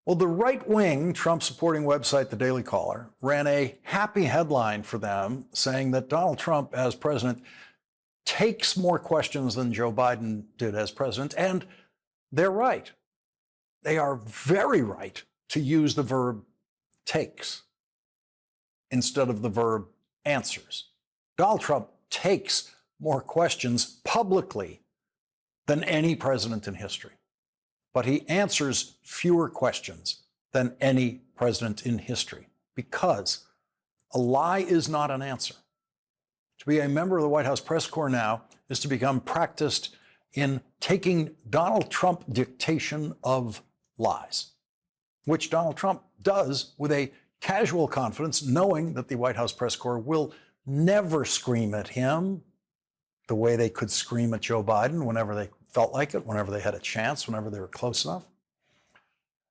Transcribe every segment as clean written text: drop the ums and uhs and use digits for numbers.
Well, the right-wing Trump-supporting website, The Daily Caller, ran a happy headline for them saying that Donald Trump, as president, takes more questions than Joe Biden did as president. And they're right. They are very right to use the verb takes instead of the verb answers. Donald Trump takes more questions publicly than any president in history, but he answers fewer questions than any president in history because a lie is not an answer. To be a member of the White House press corps now is to become practiced in taking Donald Trump dictation of lies, which Donald Trump does with a casual confidence, knowing that the White House press corps will never scream at him the way they could scream at Joe Biden whenever they felt like it, whenever they had a chance, whenever they were close enough.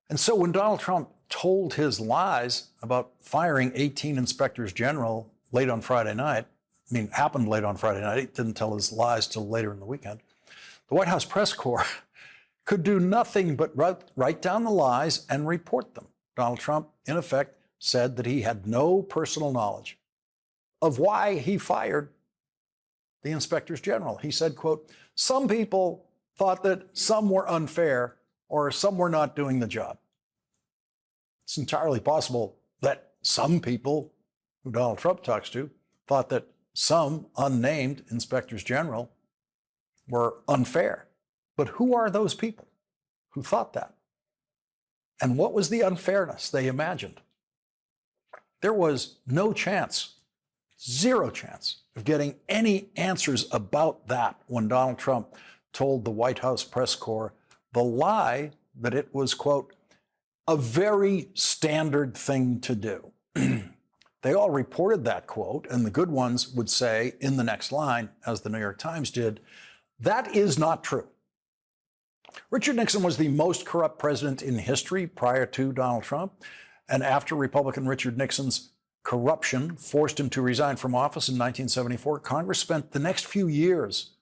And so when Donald Trump told his lies about firing 18 inspectors general late on Friday night, happened late on Friday night, he didn't tell his lies till later in the weekend, the White House press corps could do nothing but write down the lies and report them. Donald Trump, in effect, said that he had no personal knowledge of why he fired the inspectors general. He said, quote, "Some people thought that some were unfair or some were not doing the job." It's entirely possible that some people who Donald Trump talks to thought that some unnamed inspectors general were unfair. But who are those people who thought that? And what was the unfairness they imagined? There was no chance, zero chance of getting any answers about that when Donald Trump told the White House press corps the lie that it was, quote, a very standard thing to do. They all reported that quote, and the good ones would say in the next line, as the New York Times did, that is not true. Richard Nixon was the most corrupt president in history prior to Donald Trump. And after Republican Richard Nixon's corruption forced him to resign from office in 1974, Congress spent the next few years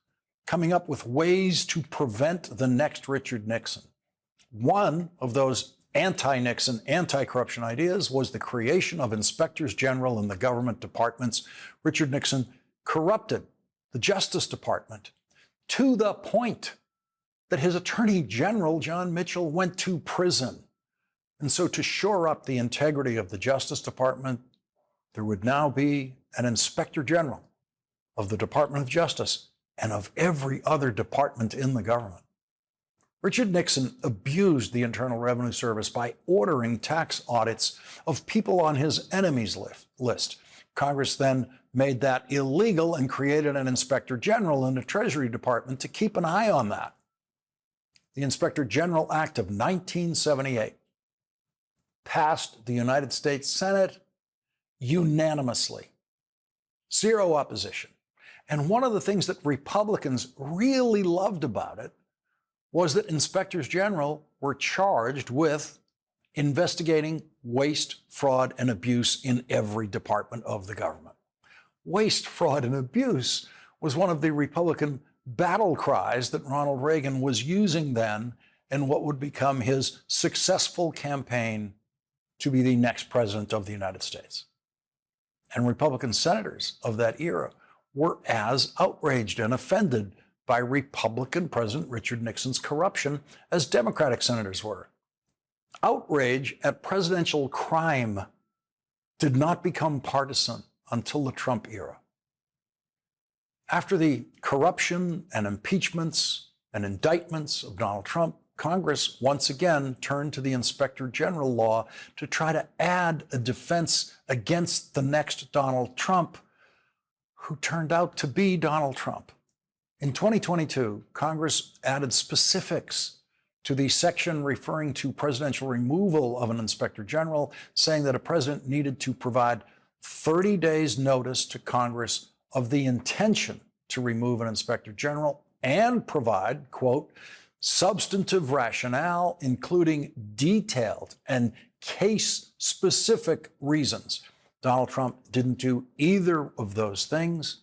coming up with ways to prevent the next Richard Nixon. One of those anti-Nixon, anti-corruption ideas was the creation of inspectors general in the government departments. Richard Nixon corrupted the Justice Department to the point that his Attorney General, John Mitchell, went to prison. And so to shore up the integrity of the Justice Department, there would now be an Inspector General of the Department of Justice and of every other department in the government. Richard Nixon abused the Internal Revenue Service by ordering tax audits of people on his enemies list. Congress then made that illegal and created an Inspector General in the Treasury Department to keep an eye on that. The Inspector General Act of 1978 passed the United States Senate unanimously, zero opposition. And one of the things that Republicans really loved about it was that inspectors general were charged with investigating waste, fraud, and abuse in every department of the government. Waste, fraud, and abuse was one of the Republican battle cries that Ronald Reagan was using then in what would become his successful campaign to be the next president of the United States. And Republican senators of that era were as outraged and offended by Republican President Richard Nixon's corruption as Democratic senators were. Outrage at presidential crime did not become partisan until the Trump era. After the corruption and impeachments and indictments of Donald Trump, Congress once again turned to the Inspector General law to try to add a defense against the next Donald Trump, who turned out to be Donald Trump. In 2022, Congress added specifics to the section referring to presidential removal of an Inspector General, saying that a president needed to provide 30 days notice to Congress of the intention to remove an Inspector General and provide, quote, substantive rationale, including detailed and case-specific reasons. Donald Trump didn't do either of those things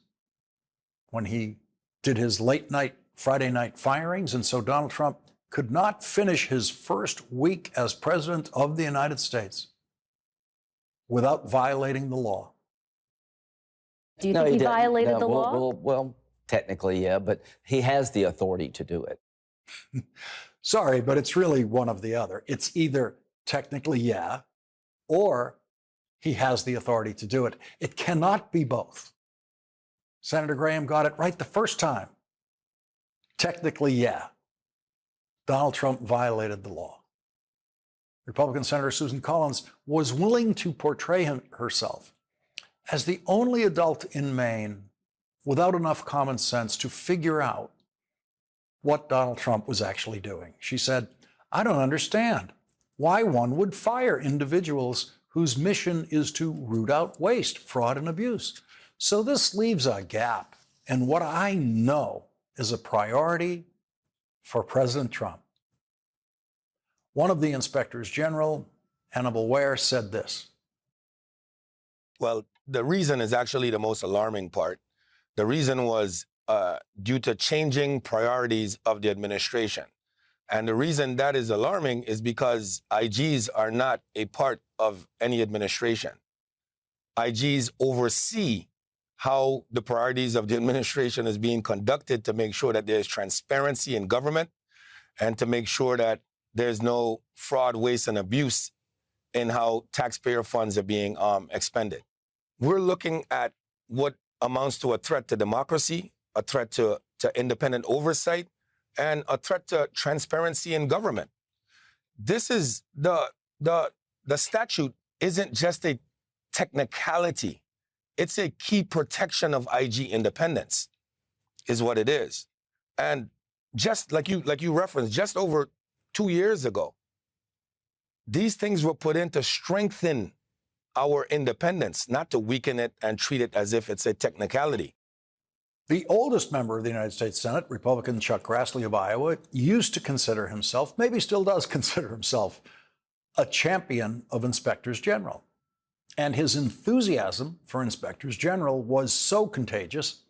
when he did his late night, Friday night firings. And so Donald Trump could not finish his first week as president of the United States without violating the law. Do you think he violated the law? Well, technically, yeah, but he has the authority to do it. Sorry, but it's really one of the other. It's either technically, yeah, or he has the authority to do it. It cannot be both. Senator Graham got it right the first time. Technically, yeah. Donald Trump violated the law. Republican Senator Susan Collins was willing to portray herself as the only adult in Maine without enough common sense to figure out what Donald Trump was actually doing. She said, "I don't understand why one would fire individuals whose mission is to root out waste, fraud, and abuse. So this leaves a gap in what I know is a priority for President Trump." One of the inspectors general, Hannibal Ware, said this. Well, the reason is actually the most alarming part. The reason was due to changing priorities of the administration. And the reason that is alarming is because IGs are not a part of any administration. IGs oversee how the priorities of the administration is being conducted to make sure that there's transparency in government and to make sure that there's no fraud, waste, and abuse in how taxpayer funds are being expended. We're looking at what amounts to a threat to democracy, a threat to independent oversight, and a threat to transparency in government. This is the statute isn't just a technicality. It's a key protection of IG independence, is what it is. And just like you referenced, just over 2 years ago, these things were put in to strengthen our independence, not to weaken it and treat it as if it's a technicality. The oldest member of the United States Senate, Republican Chuck Grassley of Iowa, used to consider himself, maybe still does consider himself, a champion of inspectors general. And his enthusiasm for inspectors general was so contagious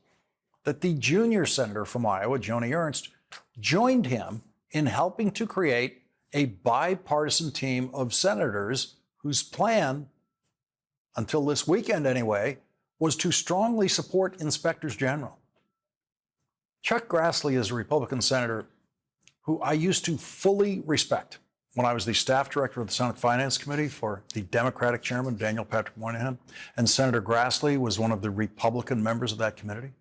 that the junior senator from Iowa, Joni Ernst, joined him in helping to create a bipartisan team of senators whose plan, until this weekend anyway, was to strongly support inspectors general. Chuck Grassley is a Republican senator who I used to fully respect when I was the staff director of the Senate Finance Committee for the Democratic chairman, Daniel Patrick Moynihan, and Senator Grassley was one of the Republican members of that committee.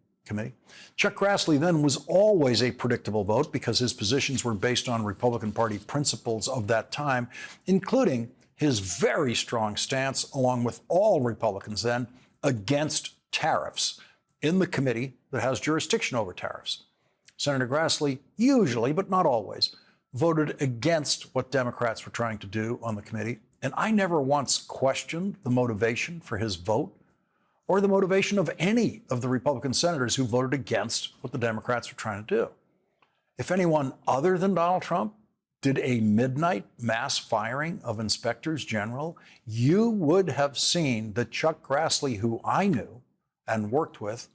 Chuck Grassley then was always a predictable vote because his positions were based on Republican Party principles of that time, including his very strong stance, along with all Republicans then, against tariffs in the committee that has jurisdiction over tariffs. Senator Grassley usually, but not always, voted against what Democrats were trying to do on the committee, and I never once questioned the motivation for his vote or the motivation of any of the Republican senators who voted against what the Democrats were trying to do. If anyone other than Donald Trump did a midnight mass firing of inspectors general, you would have seen that Chuck Grassley, who I knew and worked with,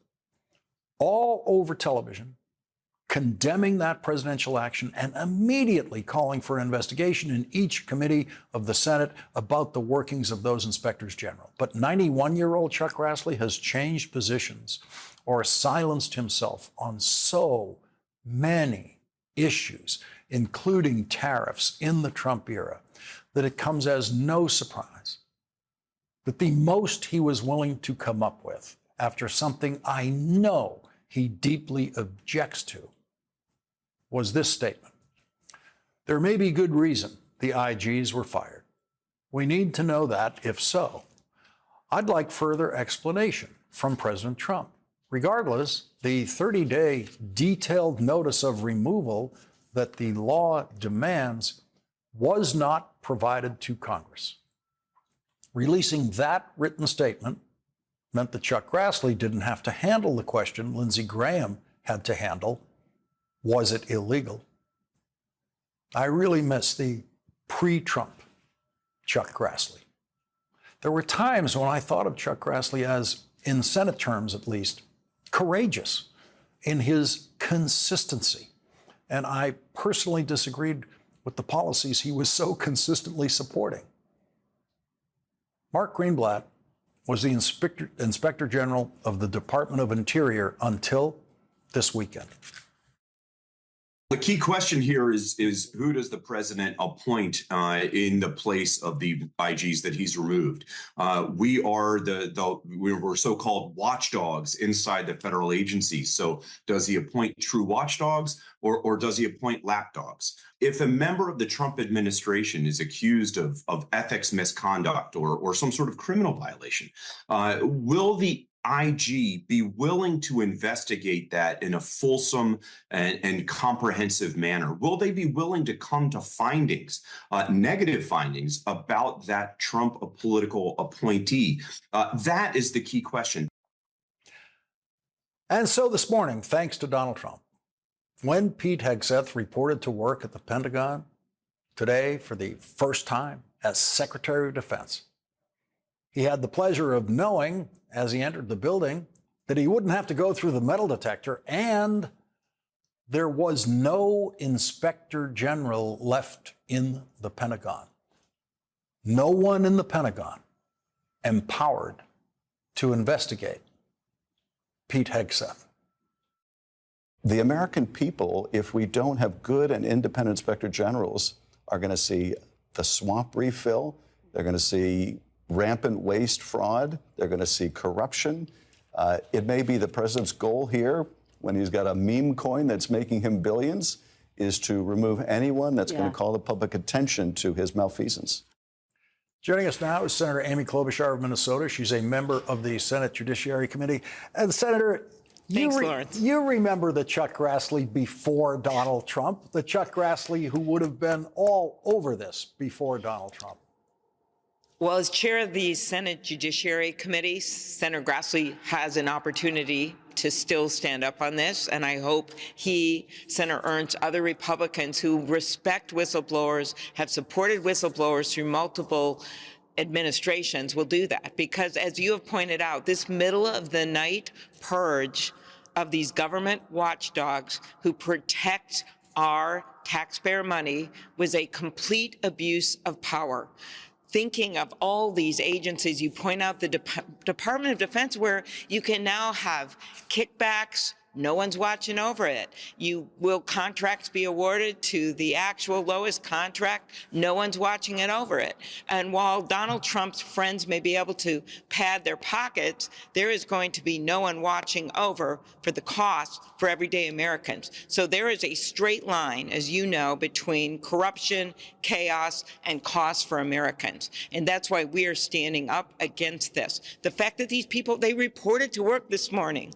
all over television, condemning that presidential action and immediately calling for an investigation in each committee of the Senate about the workings of those inspectors general. But 91-year-old Chuck Grassley has changed positions or silenced himself on so many issues, including tariffs in the Trump era, that it comes as no surprise that the most he was willing to come up with after something I know he deeply objects to was this statement. There may be good reason the IGs were fired. We need to know that, if so. I'd like further explanation from President Trump. Regardless, the 30-day detailed notice of removal that the law demands was not provided to Congress. Releasing that written statement meant that Chuck Grassley didn't have to handle the question Lindsey Graham had to handle. Was it illegal? I really miss the pre-Trump Chuck Grassley. There were times when I thought of Chuck Grassley as, in Senate terms at least, courageous in his consistency and I personally disagreed with the policies he was so consistently supporting. Mark Greenblatt was the Inspector General of the Department of Interior until this weekend. The key question here is who does the president appoint in the place of the IGs that he's removed? We are we're so-called watchdogs inside the federal agencies. So does he appoint true watchdogs or does he appoint lapdogs? If a member of the Trump administration is accused of ethics misconduct or some sort of criminal violation, will the IG be willing to investigate that in a fulsome and comprehensive manner? Will they be willing to come to findings, negative findings about that Trump political appointee? That is the key question. And so this morning, thanks to Donald Trump, when Pete Hegseth reported to work at the Pentagon today for the first time as Secretary of Defense, he had the pleasure of knowing as he entered the building that he wouldn't have to go through the metal detector, and there was no Inspector General left in the Pentagon. No one in the Pentagon empowered to investigate Pete Hegseth. The American people, if we don't have good and independent inspector generals, are going to see the swamp refill. They're going to see rampant waste, fraud. They're going to see corruption. It may be the president's goal here, when he's got a meme coin that's making him billions, is to remove anyone that's going to call the public attention to his malfeasance. Joining us now is Senator Amy Klobuchar of Minnesota. She's a member of the Senate Judiciary Committee. And Senator, you remember the Chuck Grassley before Donald Trump, the Chuck Grassley who would have been all over this before Donald Trump. Well, as chair of the Senate Judiciary Committee, Senator Grassley has an opportunity to still stand up on this, and I hope he, Senator Ernst, other Republicans who respect whistleblowers, have supported whistleblowers through multiple administrations will do that. Because as you have pointed out, this middle of the night purge of these government watchdogs who protect our taxpayer money was a complete abuse of power. Thinking of all these agencies, you point out the Department of Defense, where you can now have kickbacks, no one's watching over it. Will contracts be awarded to the actual lowest contract? No one's watching it over it. And while Donald Trump's friends may be able to pad their pockets, there is going to be no one watching over for the cost for everyday Americans. So there is a straight line, as you know, between corruption, chaos, and cost for Americans. And that's why we are standing up against this. The fact that these people, they reported to work this morning.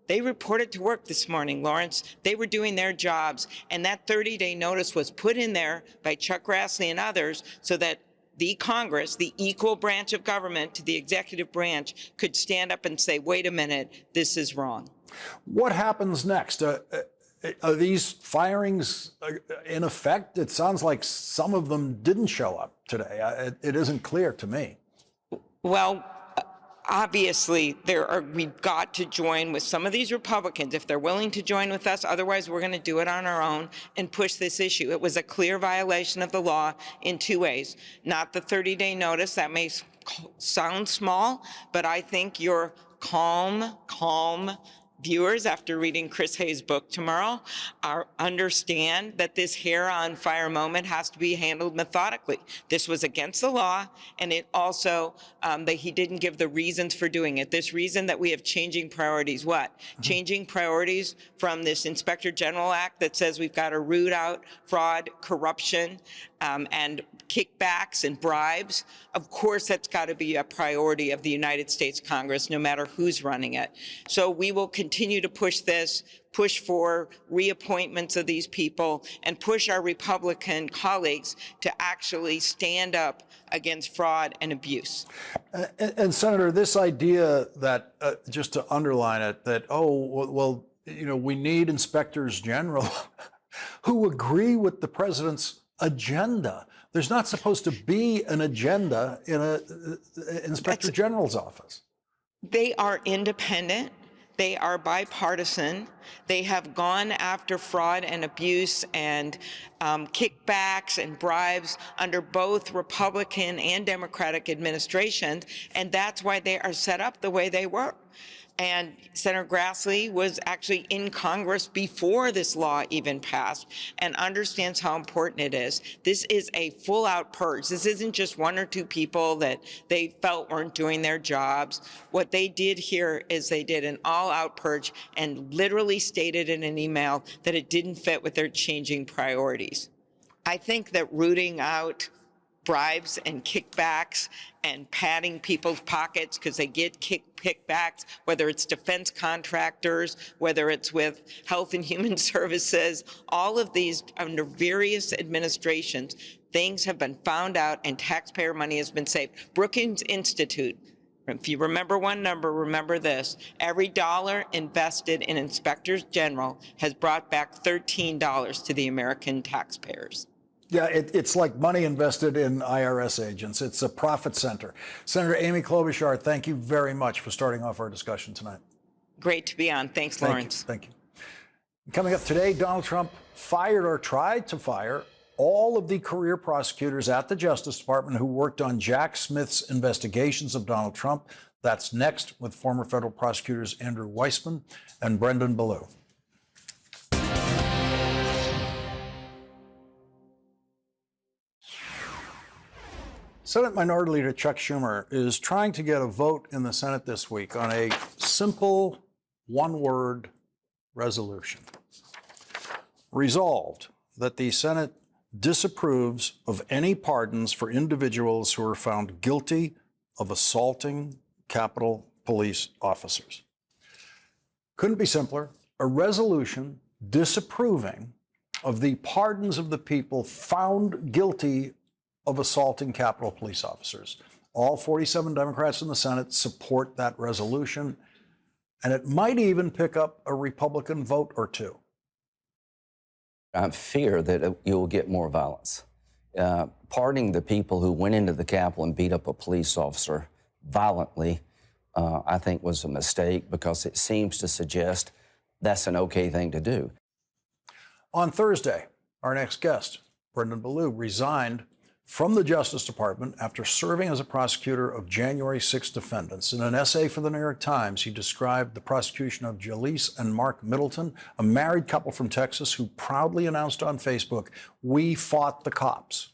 They reported to work this morning, Lawrence. They were doing their jobs, and that 30-day notice was put in there by Chuck Grassley and others so that the Congress, the equal branch of government to the executive branch, could stand up and say, wait a minute, this is wrong. What happens next? Are these firings in effect? It sounds like some of them didn't show up today. It isn't clear to me. Well, obviously, we've got to join with some of these Republicans if they're willing to join with us. Otherwise, we're going to do it on our own and push this issue. It was a clear violation of the law in two ways. Not the 30-day notice. That may sound small, but I think your calm viewers, after reading Chris Hayes' book tomorrow, understand that this hair on fire moment has to be handled methodically. This was against the law, and it also, that he didn't give the reasons for doing it. This reason that we have changing priorities. What? Changing priorities from this Inspector General Act that says we've got to root out fraud, corruption, and kickbacks and bribes. Of course, that's got to be a priority of the United States Congress, no matter who's running it. So we will continue to push this, push for reappointments of these people, and push our Republican colleagues to actually stand up against fraud and abuse. And Senator, this idea that, just to underline it, that, we need inspectors general who agree with the president's agenda. There's not supposed to be an agenda in an inspector general's office. They are independent. They are bipartisan. They have gone after fraud and abuse and kickbacks and bribes under both Republican and Democratic administrations, and that's why they are set up the way they were. And Senator Grassley was actually in Congress before this law even passed and understands how important it is. This is a full-out purge. This isn't just one or two people that they felt weren't doing their jobs. What they did here is they did an all-out purge and literally stated in an email that it didn't fit with their changing priorities. I think that rooting out bribes and kickbacks and padding people's pockets because they get kickbacks, whether it's defense contractors, whether it's with Health and Human Services, all of these under various administrations, things have been found out and taxpayer money has been saved. Brookings Institute, if you remember one number, remember this. Every dollar invested in inspectors general has brought back $13 to the American taxpayers. Yeah, it's like money invested in IRS agents. It's a profit center. Senator Amy Klobuchar, thank you very much for starting off our discussion tonight. Great to be on. Thanks, Lawrence. Thank you. Coming up today, Donald Trump fired or tried to fire all of the career prosecutors at the Justice Department who worked on Jack Smith's investigations of Donald Trump. That's next with former federal prosecutors Andrew Weissmann and Brendan Ballou. Senate Minority Leader Chuck Schumer is trying to get a vote in the Senate this week on a simple one-word resolution. Resolved that the Senate disapproves of any pardons for individuals who are found guilty of assaulting Capitol Police officers. Couldn't be simpler. A resolution disapproving of the pardons of the people found guilty of assaulting Capitol Police officers. All 47 Democrats in the Senate support that resolution, and it might even pick up a Republican vote or two. I fear that you will get more violence. Pardoning the people who went into the Capitol and beat up a police officer violently, I think was a mistake because it seems to suggest that's an okay thing to do. On Thursday, our next guest, Brendan Ballou, resigned from the Justice Department after serving as a prosecutor of January 6 defendants. In an essay for the New York Times, he described the prosecution of Jaleese and Mark Middleton, a married couple from Texas who proudly announced on Facebook, "We fought the cops."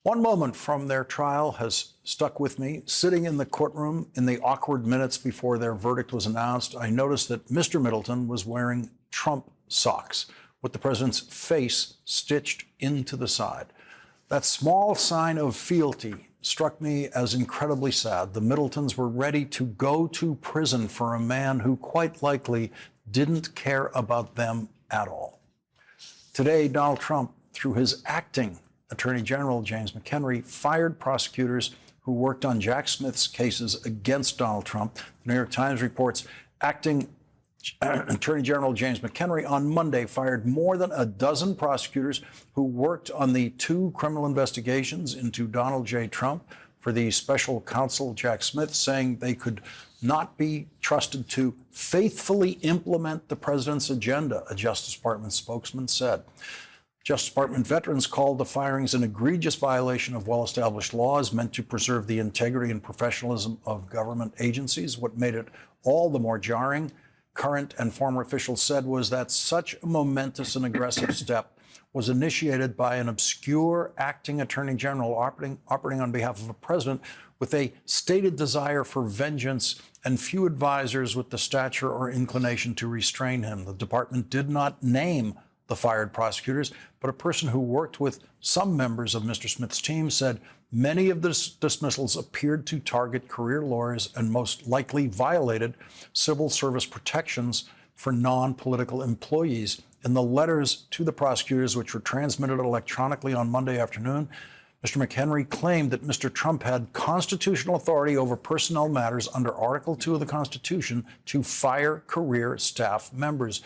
One moment from their trial has stuck with me. Sitting in the courtroom in the awkward minutes before their verdict was announced, I noticed that Mr. Middleton was wearing Trump socks with the president's face stitched into the side. That small sign of fealty struck me as incredibly sad. The Middletons were ready to go to prison for a man who quite likely didn't care about them at all. Today, Donald Trump, through his acting Attorney General James McHenry, fired prosecutors who worked on Jack Smith's cases against Donald Trump. The New York Times reports acting Attorney General James McHenry on Monday fired more than a dozen prosecutors who worked on the two criminal investigations into Donald J. Trump for the special counsel Jack Smith, saying they could not be trusted to faithfully implement the president's agenda, a Justice Department spokesman said. Justice Department veterans called the firings an egregious violation of well-established laws meant to preserve the integrity and professionalism of government agencies. What made it all the more jarring, current and former officials said, was that such a momentous and aggressive step was initiated by an obscure acting attorney general operating on behalf of a president with a stated desire for vengeance and few advisors with the stature or inclination to restrain him. The department did not name the fired prosecutors, but a person who worked with some members of Mr. Smith's team said many of the dismissals appeared to target career lawyers and most likely violated civil service protections for non-political employees. In the letters to the prosecutors, which were transmitted electronically on Monday afternoon, Mr. McHenry claimed that Mr. Trump had constitutional authority over personnel matters under Article 2 of the Constitution to fire career staff members.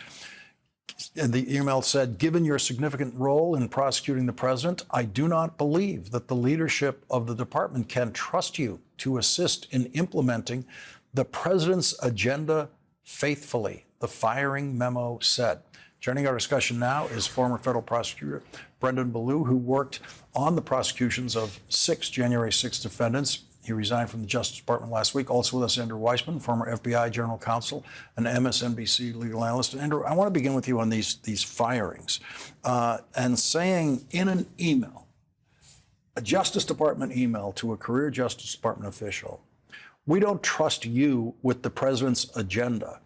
The email said, given your significant role in prosecuting the president, I do not believe that the leadership of the department can trust you to assist in implementing the president's agenda faithfully, the firing memo said. Joining our discussion now is former federal prosecutor Brendan Ballou, who worked on the prosecutions of 6 January 6 defendants. He resigned from the Justice Department last week. Also with us, Andrew Weissman, former FBI general counsel and MSNBC legal analyst. Andrew, I want to begin with you on these firings and saying in an email, a Justice Department email to a career Justice Department official, we don't trust you with the president's agenda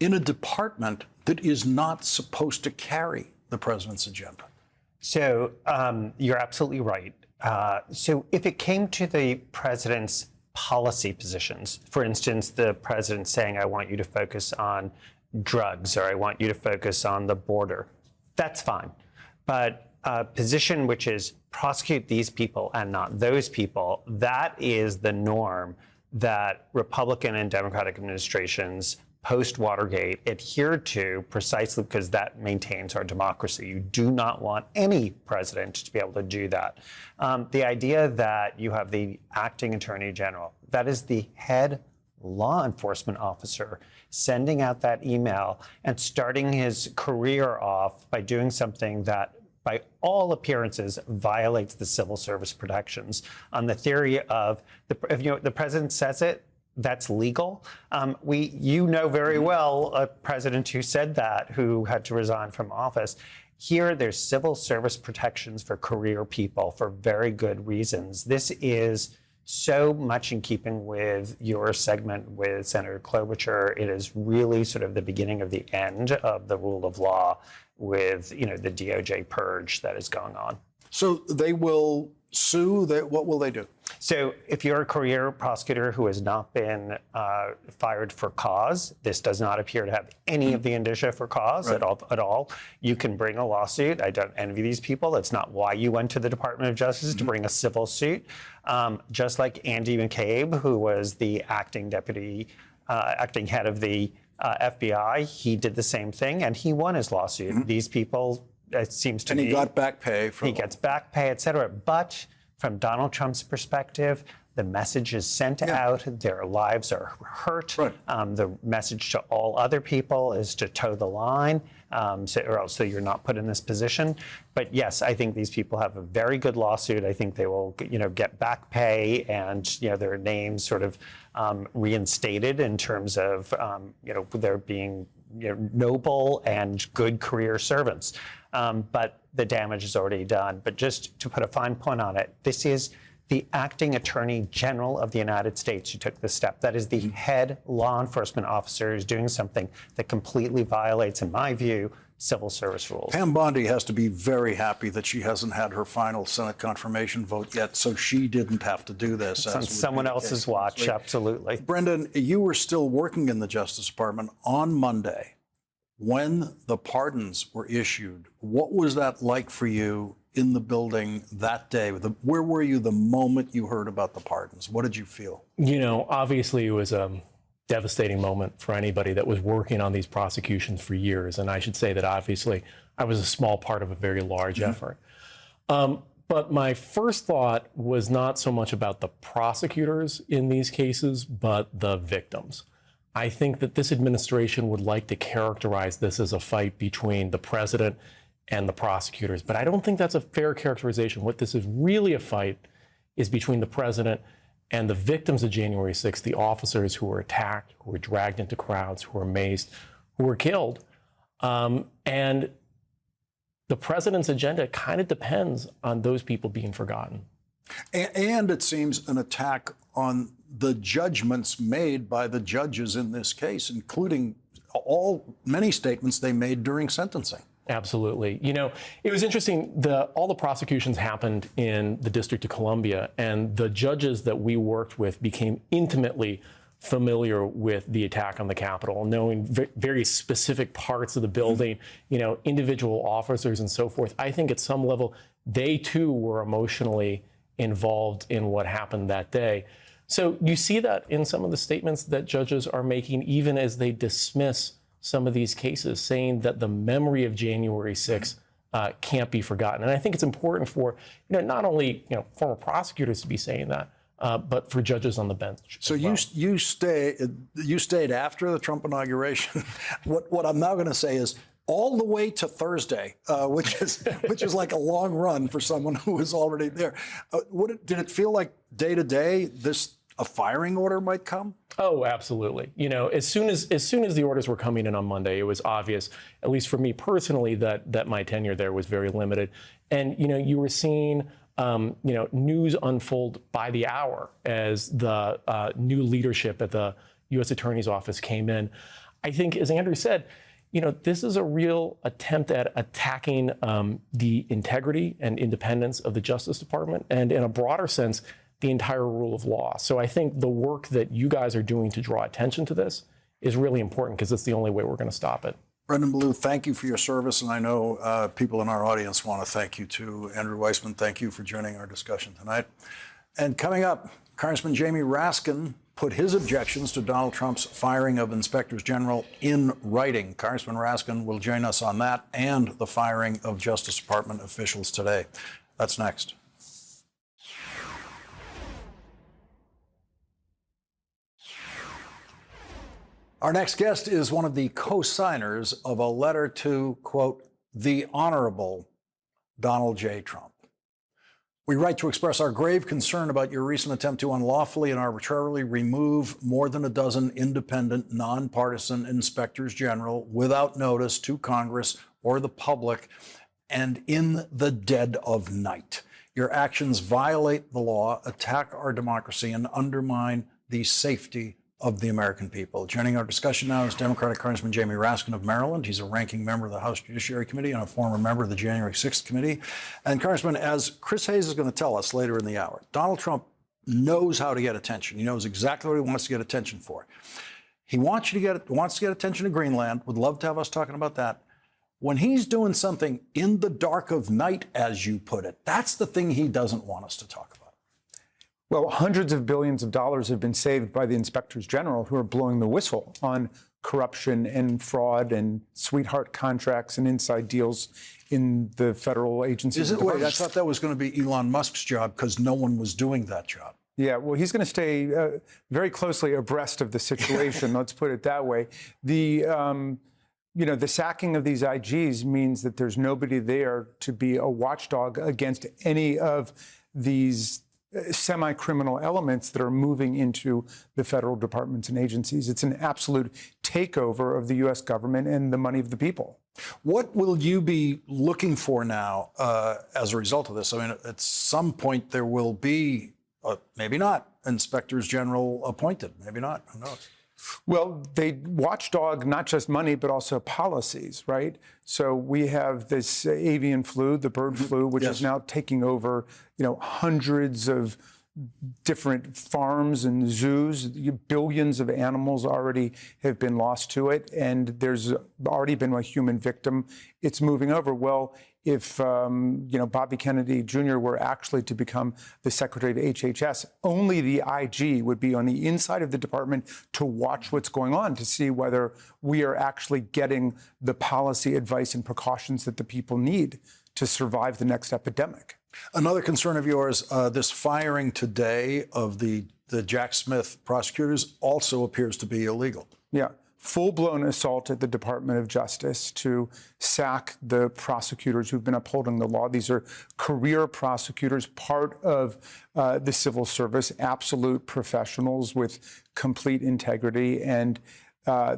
in a department that is not supposed to carry the president's agenda. So you're absolutely right. So if it came to the president's policy positions, for instance, the president saying, I want you to focus on drugs, or I want you to focus on the border, that's fine. But a position which is prosecute these people and not those people, that is the norm that Republican and Democratic administrations post-Watergate adhered to, precisely because that maintains our democracy. You do not want any president to be able to do that. The idea that you have the acting attorney general, that is the head law enforcement officer, sending out that email and starting his career off by doing something that, by all appearances, violates the civil service protections on the theory of, if the president says it, that's legal. You know very well a president who said that, who had to resign from office. Here, there's civil service protections for career people for very good reasons. This is so much in keeping with your segment with Senator Klobuchar. It is really sort of the beginning of the end of the rule of law with, the DOJ purge that is going on. So they will sue. What will they do? So if you're a career prosecutor who has not been fired for cause, this does not appear to have any of the indicia for cause at all. You can bring a lawsuit. I don't envy these people. That's not why you went to the Department of Justice, to bring a civil suit. Just like Andy McCabe, who was the acting head of the FBI, he did the same thing, and he won his lawsuit. These people, it seems to me, he got back pay. He gets back pay, et cetera. But from Donald Trump's perspective, the message is sent out. Their lives are hurt. The message to all other people is to toe the line, or else you're not put in this position. But yes, I think these people have a very good lawsuit. I think they will, get back pay and, their names sort of reinstated in terms of, they're being noble and good career servants. But the damage is already done. But just to put a fine point on it, this is the acting attorney general of the United States who took this step. That is the head law enforcement officer who's doing something that completely violates, in my view, civil service rules. Pam Bondi has to be very happy that she hasn't had her final Senate confirmation vote yet, so she didn't have to do this. It's on someone else's watch, absolutely. Brendan, you were still working in the Justice Department on Monday when the pardons were issued. What was that like for you in the building that day? Where were you the moment you heard about the pardons? What did you feel? Obviously it was a devastating moment for anybody that was working on these prosecutions for years. And I should say that obviously I was a small part of a very large effort. But my first thought was not so much about the prosecutors in these cases, but the victims. I think that this administration would like to characterize this as a fight between the president and the prosecutors, but I don't think that's a fair characterization. What this is really a fight is between the president and the victims of January 6th, the officers who were attacked, who were dragged into crowds, who were maced, who were killed. And the president's agenda kind of depends on those people being forgotten. And it seems an attack on the judgments made by the judges in this case, including many statements they made during sentencing. Absolutely. It was interesting. All the prosecutions happened in the District of Columbia, and the judges that we worked with became intimately familiar with the attack on the Capitol, knowing very specific parts of the building, individual officers and so forth. I think at some level, they too were emotionally involved in what happened that day. So you see that in some of the statements that judges are making, even as they dismiss some of these cases, saying that the memory of January 6th can't be forgotten. And I think it's important for not only former prosecutors to be saying that, but for judges on the bench. So as well. you stayed after the Trump inauguration. What I'm now going to say is all the way to Thursday, which is like a long run for someone who was already there. Did it feel like day to day a firing order might come? Oh, absolutely. You know, as soon as the orders were coming in on Monday, it was obvious, at least for me personally, that my tenure there was very limited. And you know, you were seeing news unfold by the hour as the new leadership at the U.S. Attorney's Office came in. I think, as Andrew said, you know, this is a real attempt at attacking the integrity and independence of the Justice Department, and in a broader sense, the entire rule of law. So I think the work that you guys are doing to draw attention to this is really important, because it's the only way we're going to stop it. Brendan Ballou, thank you for your service, and I know people in our audience want to thank you too. Andrew Weissmann, thank you for joining our discussion tonight. And coming up, Congressman Jamie Raskin put his objections to Donald Trump's firing of inspectors general in writing. Congressman Raskin will join us on that and the firing of Justice Department officials today. That's next. Our next guest is one of the co-signers of a letter to, quote, the Honorable Donald J. Trump. We write to express our grave concern about your recent attempt to unlawfully and arbitrarily remove more than a dozen independent, nonpartisan inspectors general without notice to Congress or the public, and in the dead of night. Your actions violate the law, attack our democracy, and undermine the safety of the American people. Joining our discussion now is Democratic Congressman Jamie Raskin of Maryland. He's a ranking member of the House Judiciary Committee and a former member of the January 6th Committee. And Congressman, as Chris Hayes is going to tell us later in the hour, Donald Trump knows how to get attention. He knows exactly what he wants to get attention for. He wants to get attention to Greenland. Would love to have us talking about that. When he's doing something in the dark of night, as you put it, that's the thing he doesn't want us to talk about. Well, hundreds of billions of dollars have been saved by the inspectors general who are blowing the whistle on corruption and fraud and sweetheart contracts and inside deals in the federal agencies. Wait, I thought that was going to be Elon Musk's job because no one was doing that job. Yeah, well, he's going to stay very closely abreast of the situation. Let's put it that way. The sacking of these IGs means that there's nobody there to be a watchdog against any of these semi-criminal elements that are moving into the federal departments and agencies. It's an absolute takeover of the U.S. government and the money of the people. What will you be looking for now as a result of this? I mean, at some point there will be, maybe not, inspectors general appointed. Maybe not. Who knows? Well, they watchdog not just money, but also policies, right? So we have this avian flu, the bird flu, which is now taking over, hundreds of different farms and zoos. Billions of animals already have been lost to it, and there's already been a human victim. It's moving over. Well, if Bobby Kennedy Jr. were actually to become the Secretary of HHS, only the IG would be on the inside of the department to watch what's going on, to see whether we are actually getting the policy advice and precautions that the people need to survive the next epidemic. Another concern of yours, this firing today of the Jack Smith prosecutors also appears to be illegal. Yeah. Full-blown assault at the Department of Justice to sack the prosecutors who've been upholding the law. These are career prosecutors, part of the civil service, absolute professionals with complete integrity, and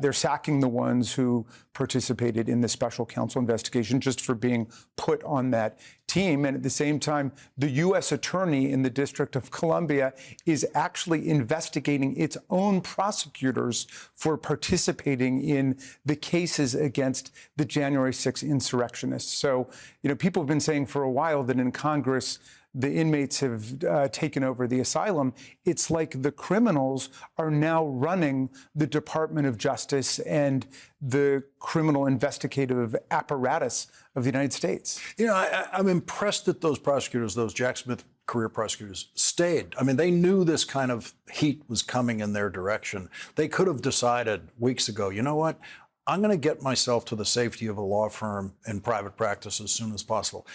they're sacking the ones who participated in the special counsel investigation just for being put on that team. And at the same time, the U.S. attorney in the District of Columbia is actually investigating its own prosecutors for participating in the cases against the January 6th insurrectionists. So, people have been saying for a while that in Congress, the inmates have taken over the asylum. It's like the criminals are now running the Department of Justice and the criminal investigative apparatus of the United States. I'm impressed that those prosecutors, those Jack Smith career prosecutors, stayed. I mean, they knew this kind of heat was coming in their direction. They could have decided weeks ago, you know what? I'm going to get myself to the safety of a law firm in private practice as soon as possible.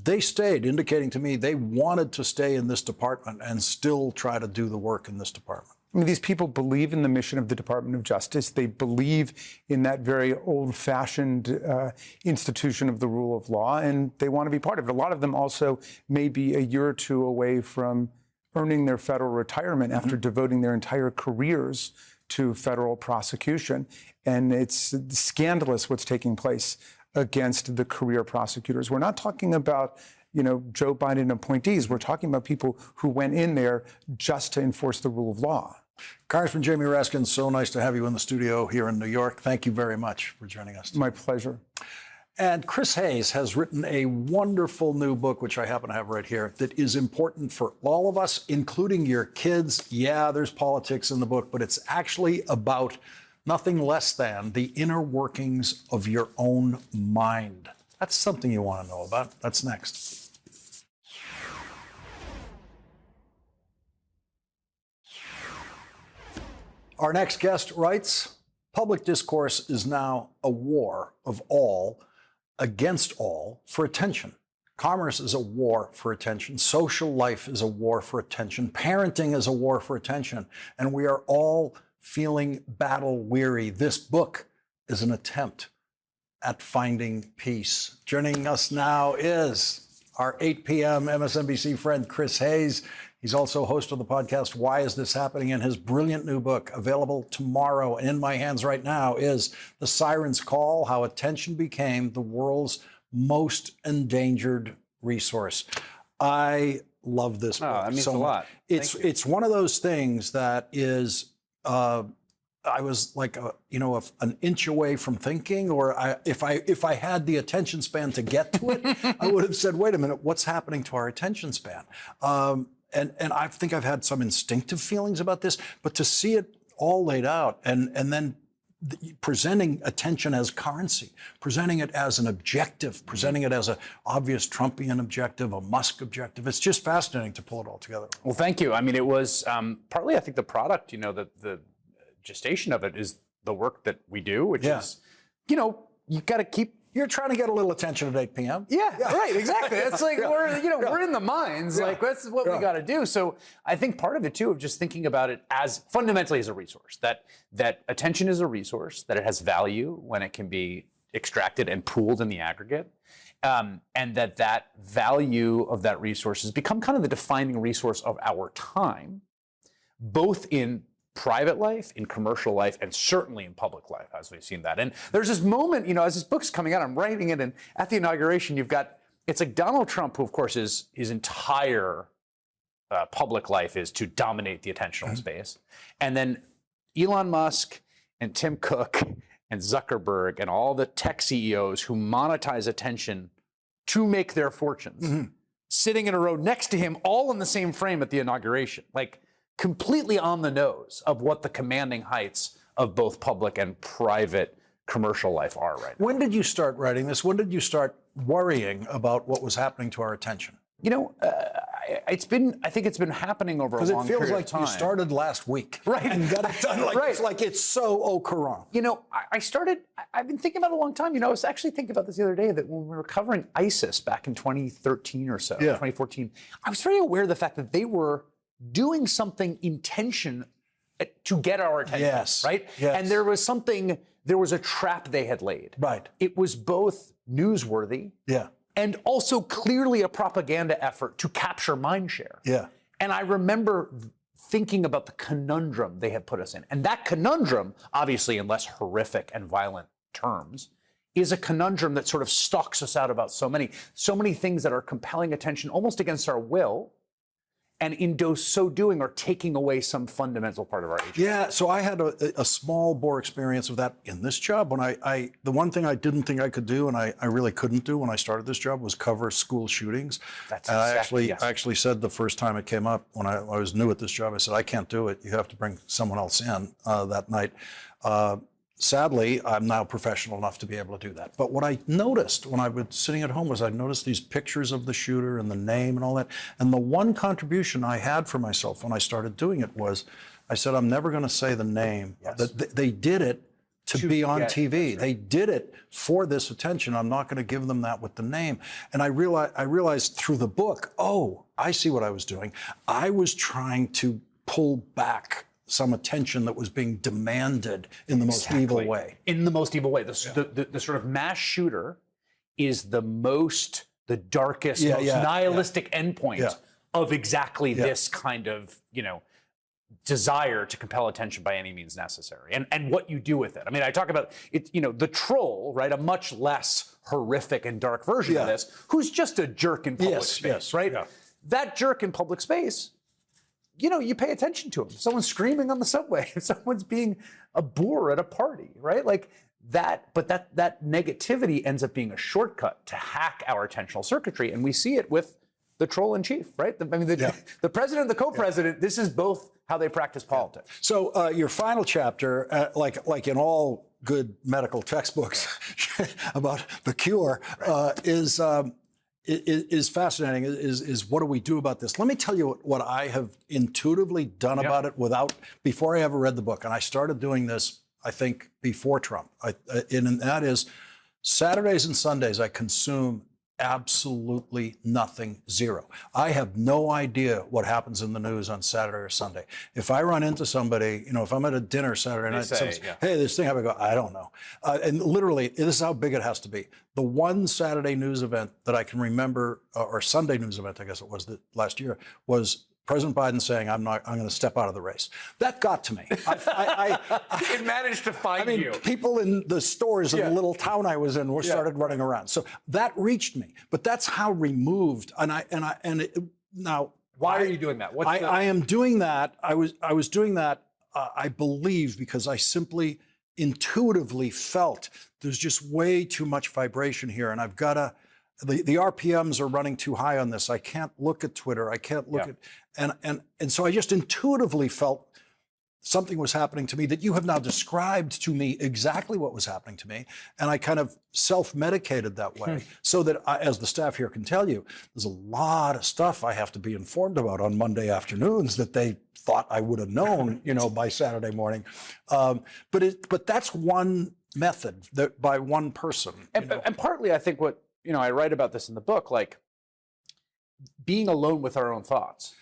they stayed, indicating to me they wanted to stay in this department and still try to do the work in this department. I mean, these people believe in the mission of the Department of Justice. They believe in that very old-fashioned institution of the rule of law, and they want to be part of it. A lot of them also may be a year or two away from earning their federal retirement after devoting their entire careers to federal prosecution. And it's scandalous what's taking place against the career prosecutors. We're not talking about Joe Biden appointees. We're talking about people who went in there just to enforce the rule of law. Congressman Jamie Raskin, so nice to have you in the studio here in New York. Thank you very much for joining us today. My pleasure. And Chris Hayes has written a wonderful new book, which I happen to have right here, that is important for all of us, including your kids. Yeah, there's politics in the book, but it's actually about nothing less than the inner workings of your own mind. That's something you want to know about. That's next. Our next guest writes, public discourse is now a war of all against all for attention. Commerce is a war for attention. Social life is a war for attention. Parenting is a war for attention. And we are all feeling battle weary. This book is an attempt at finding peace. Joining us now is our 8 p.m. MSNBC friend, Chris Hayes. He's also host of the podcast, Why Is This Happening? And his brilliant new book, available tomorrow and in my hands right now, is The Siren's Call, How Attention Became the World's Most Endangered Resource. I love this book. That means a lot. It's one of those things that is, I was like, an inch away from thinking, or if I had the attention span to get to it, I would have said, wait a minute, what's happening to our attention span? And I think I've had some instinctive feelings about this, but to see it all laid out and then presenting attention as currency, presenting it as an objective, presenting it as an obvious Trumpian objective, a Musk objective, it's just fascinating to pull it all together. Well, thank you. I mean, it was partly, I think, the product, the gestation of it is the work that we do, which is, you got to keep. You're trying to get a little attention at 8 p.m. Yeah, right, exactly. It's like we're in the mines. Like that's what we got to do. So I think part of it too, of just thinking about it as fundamentally as a resource. That attention is a resource. That it has value when it can be extracted and pooled in the aggregate, and that value of that resource has become kind of the defining resource of our time, both in private life, in commercial life, and certainly in public life, as we've seen that. And there's this moment, as this book's coming out, I'm writing it, and at the inauguration, it's like Donald Trump, who of course his entire public life is to dominate the attentional space. And then Elon Musk and Tim Cook and Zuckerberg and all the tech CEOs who monetize attention to make their fortunes, sitting in a row next to him, all in the same frame at the inauguration. Like, completely on the nose of what the commanding heights of both public and private commercial life are right now. When did you start writing this? When did you start worrying about what was happening to our attention? I think it's been happening over a long period of time. Because it feels like you started last week. Right. And got it done. It's like it's so au courant. I've been thinking about it a long time. I was actually thinking about this the other day, that when we were covering ISIS back in 2013 or so, 2014, I was very aware of the fact that they were doing something intention to get our attention. Yes. Right? Yes. And there was a trap they had laid. Right. It was both newsworthy. Yeah. And also clearly a propaganda effort to capture mind share. Yeah. And I remember thinking about the conundrum they had put us in. And that conundrum, obviously in less horrific and violent terms, is a conundrum that sort of stalks us out about so many things that are compelling attention almost against our will. And in so doing, are taking away some fundamental part of our agency. Yeah, so I had a small bore experience of that in this job. When the one thing I didn't think I could do, and I really couldn't do when I started this job, was cover school shootings. That's I actually said the first time it came up, when I was new at this job, I said, I can't do it. You have to bring someone else in that night. Sadly, I'm now professional enough to be able to do that. But what I noticed when I was sitting at home was I noticed these pictures of the shooter and the name and all that. And the one contribution I had for myself when I started doing it was, I said, I'm never going to say the name. Yes. That they did it to be on get- TV. They did it for this attention. I'm not going to give them that with the name. And I realized through the book, oh, I see what I was doing. I was trying to pull back some attention that was being demanded in the most evil way. In the most evil way. The sort of mass shooter is the darkest, most nihilistic endpoint of exactly this kind of, desire to compel attention by any means necessary, and what you do with it. I mean, I talk about it, the troll, right? A much less horrific and dark version of this, who's just a jerk in public space, right? Yeah. That jerk in public space, you pay attention to him. If someone's screaming on the subway, if someone's being a bore at a party, right? Like that, but that negativity ends up being a shortcut to hack our attentional circuitry, and we see it with the troll in chief, right? The president and the co-president, this is both how they practice politics. So your final chapter, like in all good medical textbooks about the cure, is fascinating. Is what do we do about this? Let me tell you what I have intuitively done about it before I ever read the book. And I started doing this, I think, before Trump. And that is Saturdays and Sundays I consume absolutely nothing, zero. I have no idea what happens in the news on Saturday or Sunday. If I run into somebody, if I'm at a dinner Saturday night, hey, this thing happened, I go, I don't know. And literally, this is how big it has to be. The one Saturday news event that I can remember, or Sunday news event, I guess it was last year, was President Biden saying, I'm going to step out of the race. That got to me. It managed to find you. People in the stores in the little town I was in started running around. So that reached me. But that's how removed. Now, why are you doing that? I am doing that. I was doing that, I believe, because I simply intuitively felt there's just way too much vibration here. And I've got to, the RPMs are running too high on this. I can't look at Twitter. I can't look at, and so I just intuitively felt something was happening to me that you have now described to me exactly what was happening to me. And I kind of self-medicated that way so that as the staff here can tell you, there's a lot of stuff I have to be informed about on Monday afternoons that they thought I would have known, by Saturday morning. But that's one method that by one person. And partly I think what, I write about this in the book, like being alone with our own thoughts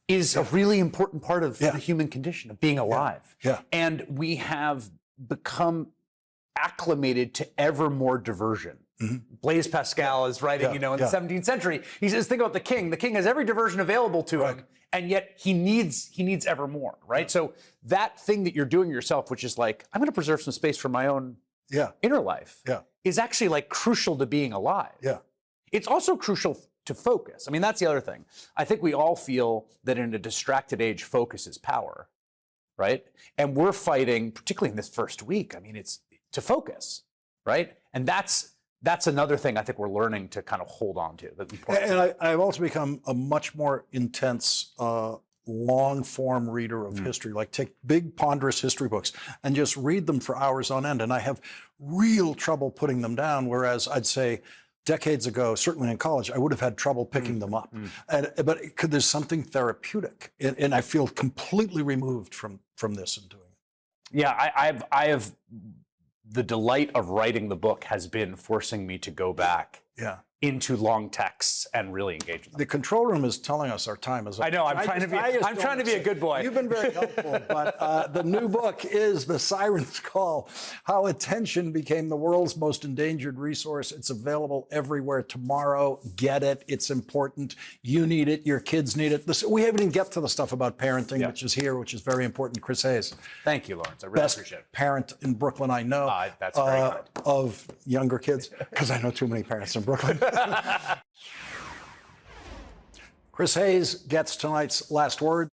is a really important part of the human condition, of being alive. And we have become acclimated to ever more diversion. Blaise Pascal is writing, in the 17th century. He says, think about the king. The king has every diversion available to him, and yet he needs ever more, right? So that thing that you're doing yourself, which is like, I'm going to preserve some space for my own inner life, is actually like crucial to being alive. It's also crucial to focus. I mean, that's the other thing. I think we all feel that in a distracted age, focus is power, right? And we're fighting, particularly in this first week, I mean, it's to focus, right? And that's another thing I think we're learning to kind of hold on to. And I've also become a much more intense, long-form reader of history, like take big, ponderous history books and just read them for hours on end. And I have real trouble putting them down, whereas I'd say decades ago, certainly in college, I would have had trouble picking them up. But there's something therapeutic, and I feel completely removed from this and doing it. Yeah, I have the delight of writing the book has been forcing me to go back into long texts and really engage with them. The control room is telling us our time is up. I know. I'm trying to be a good boy. You've been very helpful. But the new book is The Siren's Call: How Attention Became the World's Most Endangered Resource. It's available everywhere tomorrow. Get it. It's important. You need it. Your kids need it. We haven't even get to the stuff about parenting, which is here, which is very important. Chris Hayes. Thank you, Lawrence. I really appreciate it. Best parent in Brooklyn I know. That's very kind. Of younger kids, because I know too many parents in Brooklyn. Chris Hayes gets tonight's last word.